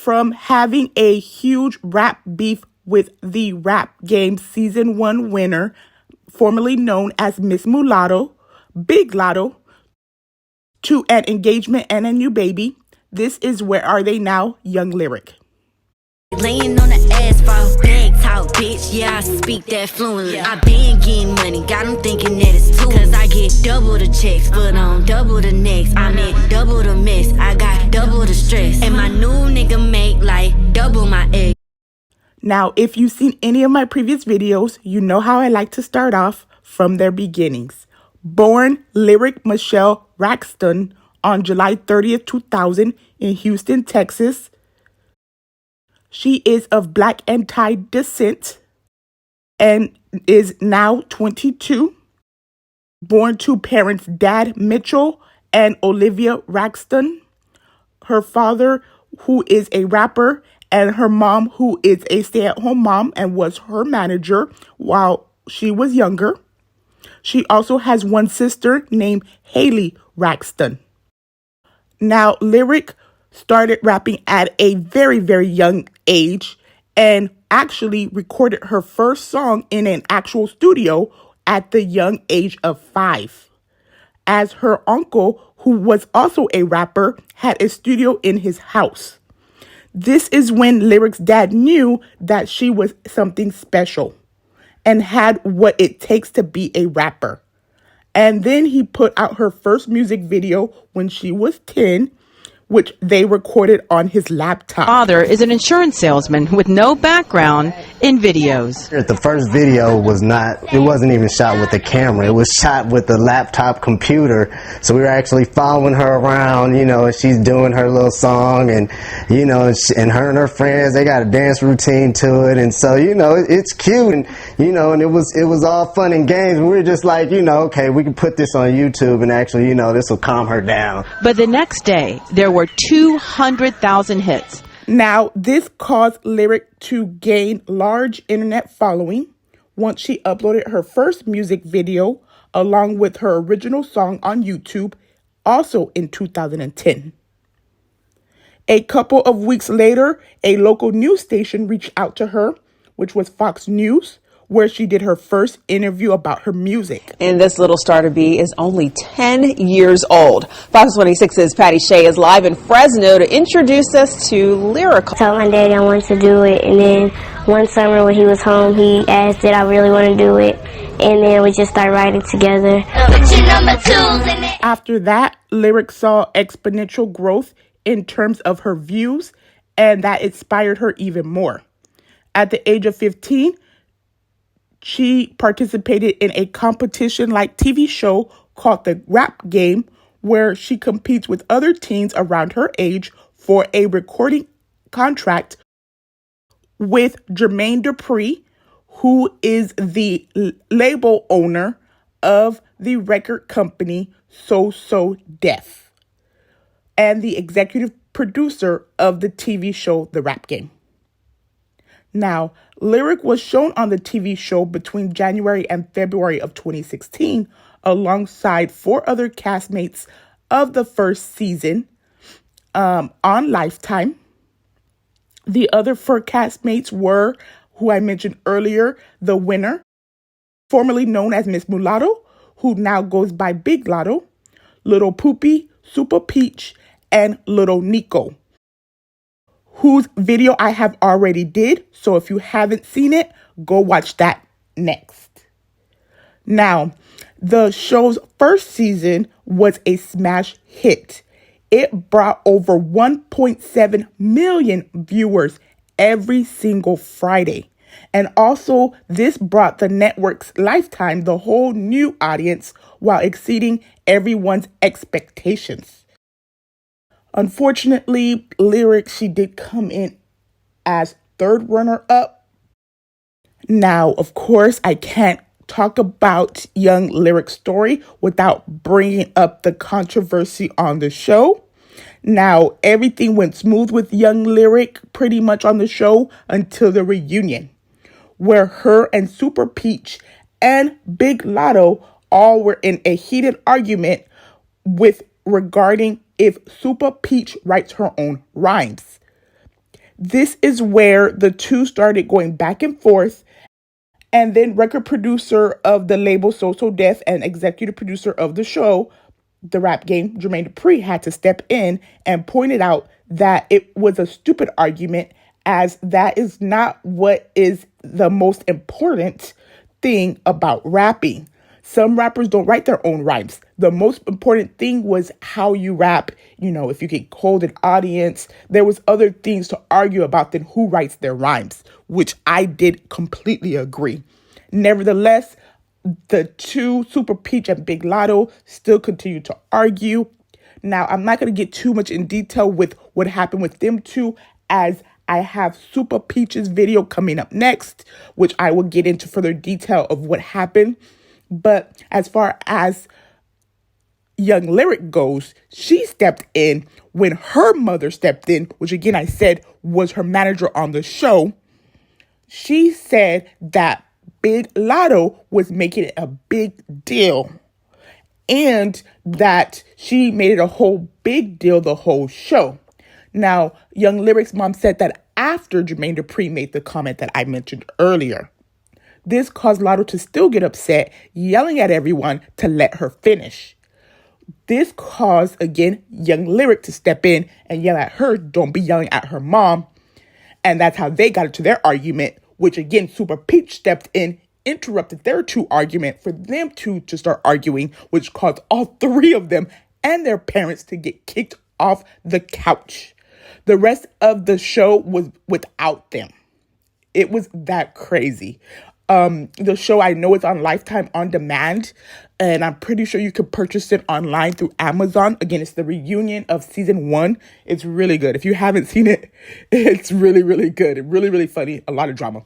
from having a huge rap beef with the Rap Game Season 1 winner, formerly known as Miss Mulatto, Big Latto, to an engagement and a new baby. This is Where Are They Now, Young Lyric. Laying on the asphalt, bag talk, bitch, yeah, I speak that fluently. I been getting money, got them thinking that it's too. Cause I get double the checks, but on double the next. I mean, double the mess, I got double the stress. And my new nigga make like double my egg. Now, if you've seen any of my previous videos, you know how I like to start off from their beginnings. Born Lyric Michelle Raxton on July 30th, 2000 in Houston, Texas. She is of Black and Thai descent and is now 22. Born to parents Dad Mitchell and Olivia Raxton. Her father, who is a rapper, and her mom, who is a stay-at-home mom and was her manager while she was younger. She also has one sister named Haley Raxton. Now, Lyric started rapping at a very, very young age and actually recorded her first song in an actual studio at the young age of 5. As her uncle, who was also a rapper, had a studio in his house. This is when Lyric's dad knew that she was something special and had what it takes to be a rapper. And then he put out her first music video when she was 10, which they recorded on his laptop. Father is an insurance salesman with no background in videos. The first video it wasn't even shot with a camera. It was shot with a laptop computer. So we were actually following her around, and she's doing her little song, and, and her and her friends, they got a dance routine to it. And so, it's cute, and, and it was all fun and games. We were just like, okay, we can put this on YouTube and actually, this will calm her down. But the next day, there were 200,000 hits. Now, this caused Lyric to gain large internet following once she uploaded her first music video along with her original song on YouTube, also in 2010. A couple of weeks later, a local news station reached out to her, which was Fox News, where she did her first interview about her music. And this little star to be is only 10 years old. Fox 26's Patty Shea is live in Fresno to introduce us to Lyrical. I told my daddy I wanted to do it, and then one summer when he was home, he asked did I really want to do it, and then we just started writing together. After that, Lyric saw exponential growth in terms of her views, and that inspired her even more. At the age of 15, she participated in a competition-like TV show called The Rap Game, where she competes with other teens around her age for a recording contract with Jermaine Dupri, who is the label owner of the record company So Def, and the executive producer of the TV show The Rap Game. Now, Lyric was shown on the TV show between January and February of 2016 alongside 4 other castmates of the first season on Lifetime. The other 4 castmates were, who I mentioned earlier, the winner, formerly known as Miss Mulatto, who now goes by Big Latto, Little Poopy, Super Peach, and Little Nico, whose video I have already did. So if you haven't seen it, go watch that next. Now, the show's first season was a smash hit. It brought over 1.7 million viewers every single Friday. And also, this brought the network's Lifetime the whole new audience while exceeding everyone's expectations. Unfortunately, Lyric, she did come in as 3rd runner-up. Now, of course, I can't talk about young Lyric's story without bringing up the controversy on the show. Now, everything went smooth with young Lyric pretty much on the show until the reunion, where her and Super Peach and Big Latto all were in a heated argument regarding if Super Peach writes her own rhymes. This is where the two started going back and forth. And then record producer of the label So So Def and executive producer of the show, The Rap Game, Jermaine Dupri, had to step in and pointed out that it was a stupid argument, as that is not what is the most important thing about rapping. Some rappers don't write their own rhymes. The most important thing was how you rap. You know, if you can hold an audience, there was other things to argue about than who writes their rhymes, which I did completely agree. Nevertheless, the two, Super Peach and Big Latto, still continue to argue. Now, I'm not going to get too much in detail with what happened with them two, as I have Super Peach's video coming up next, which I will get into further detail of what happened. But as far as Young Lyric goes, she stepped in when her mother stepped in, which again I said was her manager on the show. She said that Big Latto was making it a big deal, and that she made it a whole big deal the whole show. Now, Young Lyric's mom said that after Jermaine Dupri made the comment that I mentioned earlier. This caused Latto to still get upset, yelling at everyone to let her finish. This caused, again, Young Lyric to step in and yell at her, don't be yelling at her mom. And that's how they got into their argument, which again, Super Peach stepped in, interrupted their two argument for them two to start arguing, which caused all three of them and their parents to get kicked off the couch. The rest of the show was without them. It was that crazy. The show, I know it's on Lifetime On Demand, and I'm pretty sure you could purchase it online through Amazon. Again, it's the reunion of season 1. It's really good. If you haven't seen it, it's really, really good. Really, really funny. A lot of drama.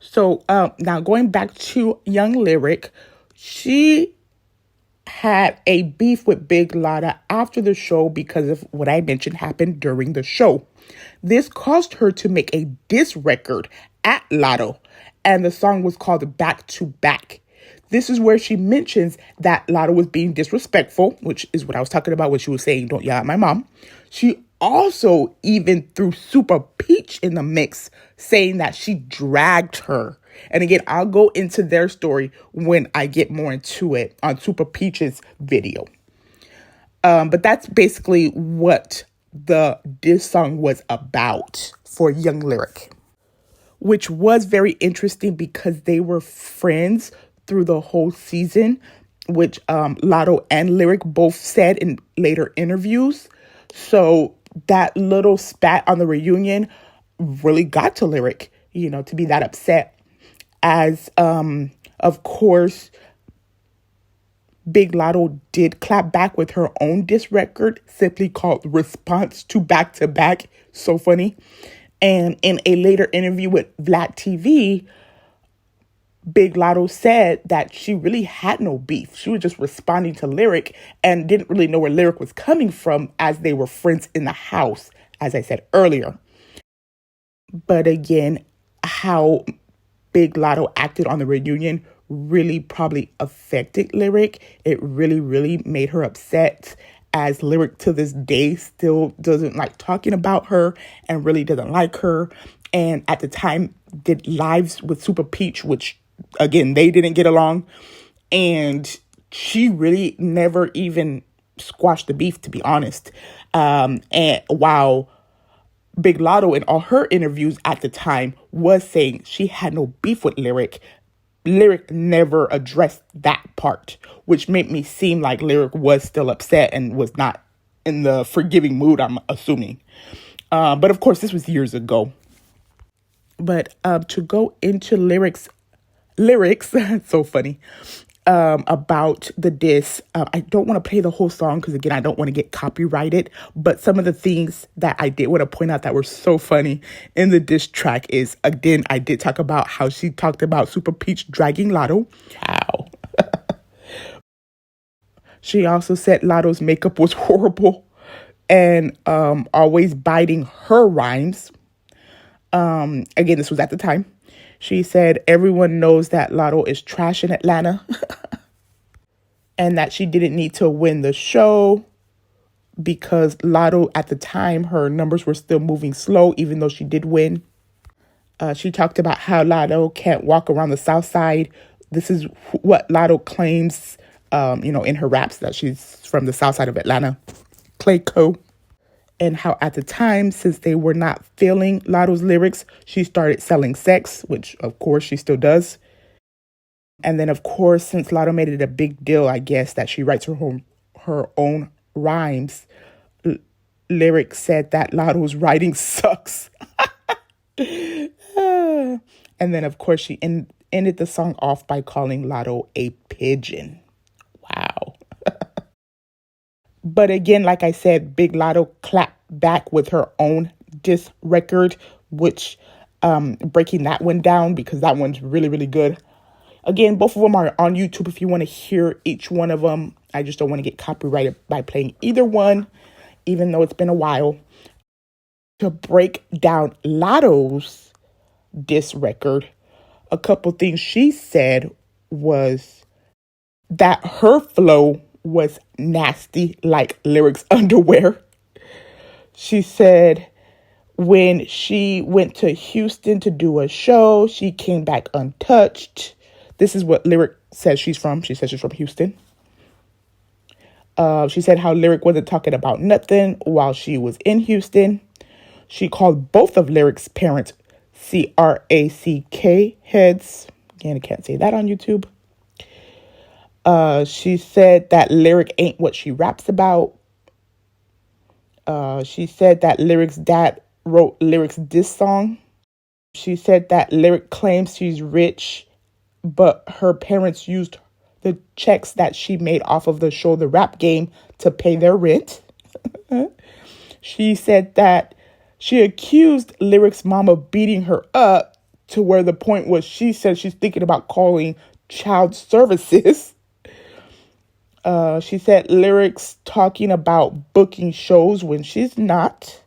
So now going back to Young Lyric, she had a beef with Big Latto after the show because of what I mentioned happened during the show. This caused her to make a diss record at Latto, and the song was called Back to Back. This is where she mentions that Latto was being disrespectful, which is what I was talking about when she was saying, don't yell at my mom. She also even threw Super Peach in the mix, saying that she dragged her. And again, I'll go into their story when I get more into it on Super Peach's video. But that's basically what the diss song was about for Young Lyric, which was very interesting because they were friends through the whole season, which Latto and Lyric both said in later interviews. So that little spat on the reunion really got to Lyric, you know, to be that upset. As, of course, Big Latto did clap back with her own diss record, simply called Response to Back to Back. So funny. And in a later interview with Vlad TV, Big Latto said that she really had no beef. She was just responding to Lyric and didn't really know where Lyric was coming from, as they were friends in the house, as I said earlier. But again, how Big Latto acted on the reunion really probably affected Lyric. It really, really made her upset, as Lyric to this day still doesn't like talking about her and really doesn't like her. And at the time did lives with Super Peach, which again, they didn't get along. And she really never even squashed the beef, to be honest. And while Big Latto in all her interviews at the time was saying she had no beef with Lyric, Lyric never addressed that part, which made me seem like Lyric was still upset and was not in the forgiving mood, I'm assuming. But of course, this was years ago. But to go into lyrics, so funny, about the diss. I don't want to play the whole song because, again, I don't want to get copyrighted. But some of the things that I did want to point out that were so funny in the diss track is, again, I did talk about how she talked about Super Peach dragging Latto. Wow. She also said Latto's makeup was horrible and always biting her rhymes. Again, this was at the time. She said everyone knows that Latto is trash in Atlanta and that she didn't need to win the show because Latto at the time, her numbers were still moving slow, even though she did win. She talked about how Latto can't walk around the South Side. This is what Latto claims, in her raps, that she's from the South Side of Atlanta, Clayco. And how at the time, since they were not feeling Latto's lyrics, she started selling sex, which of course she still does. And then of course, since Latto made it a big deal, I guess, that she writes her own rhymes, Lyric said that Latto's writing sucks. And then of course she ended the song off by calling Latto a pigeon. Wow. But again, like I said, Big Latto clapped back with her own diss record, which breaking that one down, because that one's really, really good. Again, both of them are on YouTube if you want to hear each one of them. I just don't want to get copyrighted by playing either one, even though it's been a while. To break down Latto's diss record, a couple things she said was that her flow was nasty like Lyric's underwear. She said when she went to Houston to do a show, she came back untouched. This is what Lyric says she's from. She says she's from Houston. She said how Lyric wasn't talking about nothing while she was in Houston. She called both of Lyric's parents CRACK heads. Again, I can't say that on YouTube. She said that Lyric ain't what she raps about. She said that Lyric's dad wrote Lyric's diss song. She said that Lyric claims she's rich, but her parents used the checks that she made off of the show The Rap Game to pay their rent. She said that she accused Lyric's mom of beating her up, to where the point was she said she's thinking about calling child services. She said Lyric's talking about booking shows when she's not.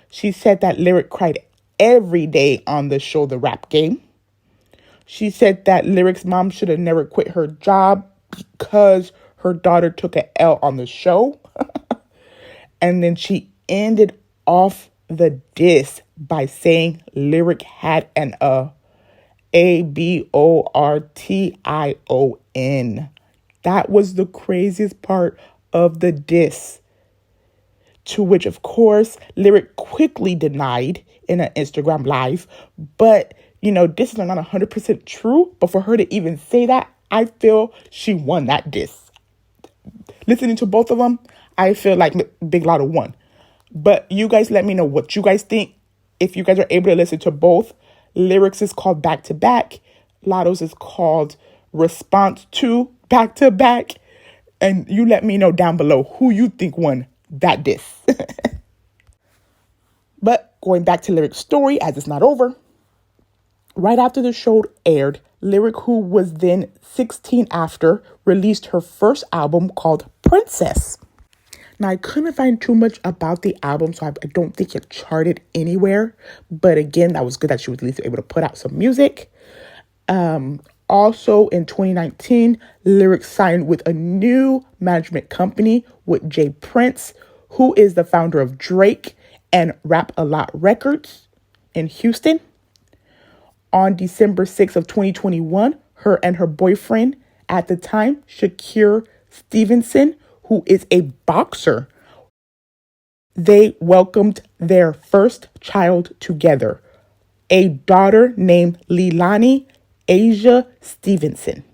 She said that Lyric cried every day on the show The Rap Game. She said that Lyric's mom should have never quit her job because her daughter took an L on the show. And then she ended off the diss by saying Lyric had an abortion. That was the craziest part of the diss. To which, of course, Lyric quickly denied in an Instagram live. But, disses are not 100% true. But for her to even say that, I feel she won that diss. Listening to both of them, I feel like Big Latto won. But you guys let me know what you guys think. If you guys are able to listen to both, Lyrics is called Back to Back. Latto's is called Response to Back to Back. And you let me know down below who you think won that diss. But going back to Lyric's story, as it's not over. Right after the show aired, Lyric, who was then 16 after, released her first album called Princess. Now, I couldn't find too much about the album, so I don't think it charted anywhere. But again, that was good that she was at least able to put out some music. Also, in 2019, Lyric signed with a new management company with Jay Prince, who is the founder of Drake and Rap A Lot Records in Houston. On December 6th of 2021, her and her boyfriend at the time, Shakir Stevenson, who is a boxer, they welcomed their first child together, a daughter named Leilani Asia Stevenson.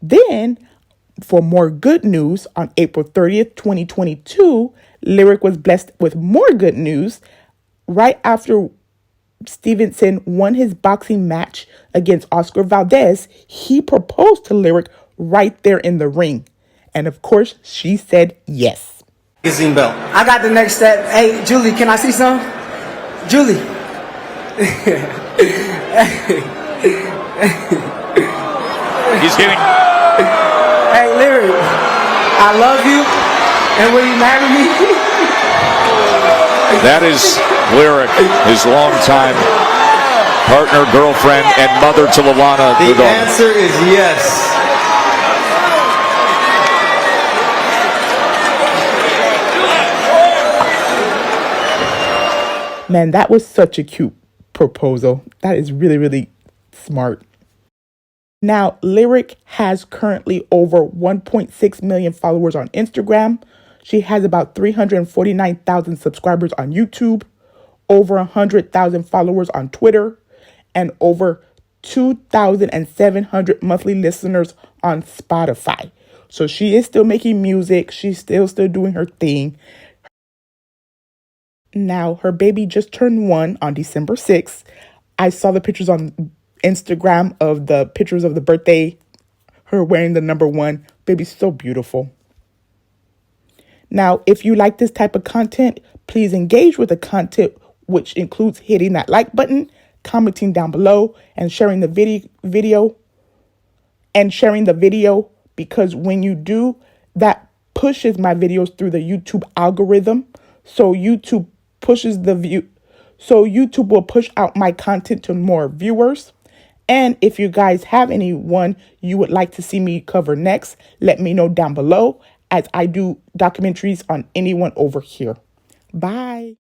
Then, for more good news, on April 30th, 2022, Lyric was blessed with more good news. Right after Stevenson won his boxing match against Oscar Valdez, he proposed to Lyric right there in the ring. And of course, she said yes. Magazine belt. I got the next step. Hey, Julie, can I see some? Julie. He's giving. Hey, Lyric, I love you. And will you marry me? That is Lyric, his longtime partner, girlfriend, and mother to Lalana. The answer is yes. Man, that was such a cute proposal. That is really, really smart. Now, Lyric has currently over 1.6 million followers on Instagram. She has about 349,000 subscribers on YouTube, over 100,000 followers on Twitter, and over 2,700 monthly listeners on Spotify. So she is still making music. She's still doing her thing. Now, her baby just turned 1 on December 6th. I saw the pictures on Instagram of the pictures of the birthday, her wearing the number 1. Baby's so beautiful. Now, if you like this type of content, please engage with the content, which includes hitting that like button, commenting down below, and sharing the video. Because when you do, that pushes my videos through the YouTube algorithm. So YouTube will push out my content to more viewers. And if you guys have anyone you would like to see me cover next, let me know down below, as I do documentaries on anyone over here. Bye.